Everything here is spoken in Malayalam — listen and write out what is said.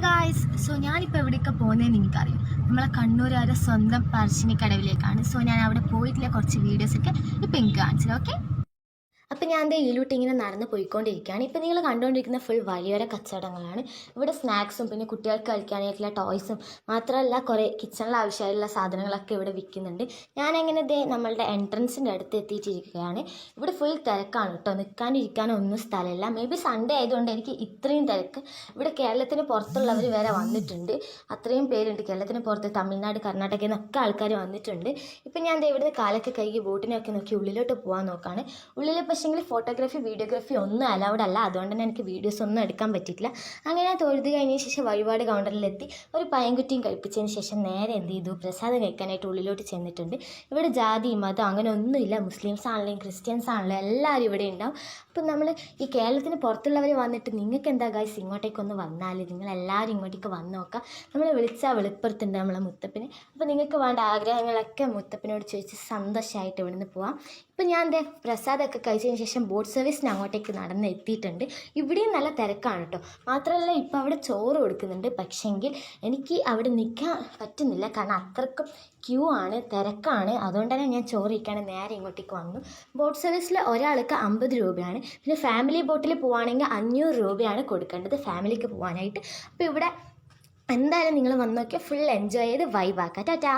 ഗായ്സ്, ഞാനിപ്പോൾ എവിടെയൊക്കെ പോകുന്നതെന്ന് എനിക്കറിയാം. നമ്മളെ കണ്ണൂരുകാരുടെ സ്വന്തം പറശ്ശിനിക്കടവിലേക്കാണ്. ഞാൻ അവിടെ പോയിട്ടുള്ള കുറച്ച് വീഡിയോസൊക്കെ ഇപ്പം എനിക്ക് കാണിച്ചത്. ഓക്കെ, അപ്പം ഞാൻ എൻ്റെ ഇതിലൂട്ട് ഇങ്ങനെ നടന്ന് പോയിക്കൊണ്ടിരിക്കുകയാണ്. ഇപ്പം നിങ്ങൾ കണ്ടുകൊണ്ടിരിക്കുന്ന ഫുൾ വഴിയോര കച്ചവടങ്ങളാണ്. ഇവിടെ സ്നാക്സും പിന്നെ കുട്ടികൾക്ക് കളിക്കാനായിട്ടുള്ള ടോയ്സും മാത്രമല്ല കുറേ കിച്ചണിൽ ആവശ്യമായിട്ടുള്ള സാധനങ്ങളൊക്കെ ഇവിടെ വിൽക്കുന്നുണ്ട്. ഞാനങ്ങനെ നമ്മളുടെ എൻട്രൻസിൻ്റെ അടുത്ത് എത്തിയിട്ടിരിക്കുകയാണ്. ഇവിടെ ഫുൾ തിരക്കാണ് കേട്ടോ, നിൽക്കാനിരിക്കാനോ ഒന്നും സ്ഥലമില്ല. മേ ബി സൺഡേ ആയതുകൊണ്ട് എനിക്ക് ഇത്രയും തിരക്ക്. ഇവിടെ കേരളത്തിന് പുറത്തുള്ളവർ വരെ വന്നിട്ടുണ്ട്. അത്രയും പേരുണ്ട് കേരളത്തിന് പുറത്ത്, തമിഴ്നാട്, കർണാടകയിൽ നിന്നൊക്കെ ആൾക്കാർ വന്നിട്ടുണ്ട്. ഇപ്പം ഞാൻ ഇവിടുന്ന് കാലൊക്കെ കഴുകി ബോട്ടിനൊക്കെ നോക്കി ഉള്ളിലോട്ട് പോകാൻ നോക്കുകയാണ്. ഉള്ളിൽ പക്ഷേങ്കിൽ ഫോട്ടോഗ്രാഫി വീഡിയോഗ്രാഫി ഒന്നും അലൗഡ് അല്ല. അതുകൊണ്ട് തന്നെ എനിക്ക് വീഡിയോസ് ഒന്നും എടുക്കാൻ പറ്റിയിട്ടില്ല. അങ്ങനെ തൊഴുത് കഴിഞ്ഞ ശേഷം വഴിപാട് കൗണ്ടറിലെത്തി ഒരു പയൻകുറ്റിയും കഴിപ്പിച്ചതിന് ശേഷം നേരെ എന്ത് ചെയ്തു, പ്രസാദം കഴിക്കാനായിട്ട് ഉള്ളിലോട്ട് ചെന്നിട്ടുണ്ട്. ഇവിടെ ജാതി മതം അങ്ങനെ ഒന്നുമില്ല. മുസ്ലിംസ് ആണെങ്കിലും ക്രിസ്ത്യൻസ് ആണെങ്കിലും എല്ലാവരും ഇവിടെ ഉണ്ടാവും. അപ്പം നമ്മൾ ഈ കേരളത്തിന് പുറത്തുള്ളവർ വന്നിട്ട് നിങ്ങൾക്ക് എന്താ ഗൈസ് ഇങ്ങോട്ടേക്കൊന്ന് വന്നാൽ നിങ്ങളെല്ലാവരും ഇങ്ങോട്ടേക്ക് വന്ന് നോക്കാം. നമ്മൾ വിളിച്ചാൽ വെളിപ്പുറത്തുണ്ട് നമ്മളെ മുത്തപ്പന്. അപ്പോൾ നിങ്ങൾക്ക് വേണ്ട ആഗ്രഹങ്ങളൊക്കെ മുത്തപ്പനോട് ചോദിച്ച് സന്തോഷമായിട്ട് ഇവിടുന്ന് പോവാം. ഇപ്പം ഞാൻ പ്രസാദമൊക്കെ കഴിച്ചതിന് ശേഷം ബോട്ട് സർവീസിന് അങ്ങോട്ടേക്ക് നടന്ന് എത്തിയിട്ടുണ്ട്. ഇവിടെയും നല്ല തിരക്കാണ് കേട്ടോ. മാത്രമല്ല ഇപ്പോൾ അവിടെ ചോറ് കൊടുക്കുന്നുണ്ട്. പക്ഷെങ്കിൽ എനിക്ക് അവിടെ നിൽക്കാൻ പറ്റുന്നില്ല, കാരണം അത്രക്കും ക്യൂ ആണ്, തിരക്കാണ്. അതുകൊണ്ട് തന്നെ ഞാൻ ചോറ് കഴിക്കാണ്ട് നേരെ ഇങ്ങോട്ടേക്ക് വന്നു. ബോട്ട് സർവീസിൽ ഒരാൾക്ക് 50 രൂപയാണ്. പിന്നെ ഫാമിലി ബോട്ടിൽ പോവുകയാണെങ്കിൽ 500 രൂപയാണ് കൊടുക്കേണ്ടത് ഫാമിലിക്ക് പോകാനായിട്ട്. അപ്പോൾ ഇവിടെ എന്തായാലും നിങ്ങൾ വന്ന് നോക്കിയാൽ ഫുൾ എൻജോയ് ചെയ്ത് വൈബാക്കാം. ടാറ്റാ.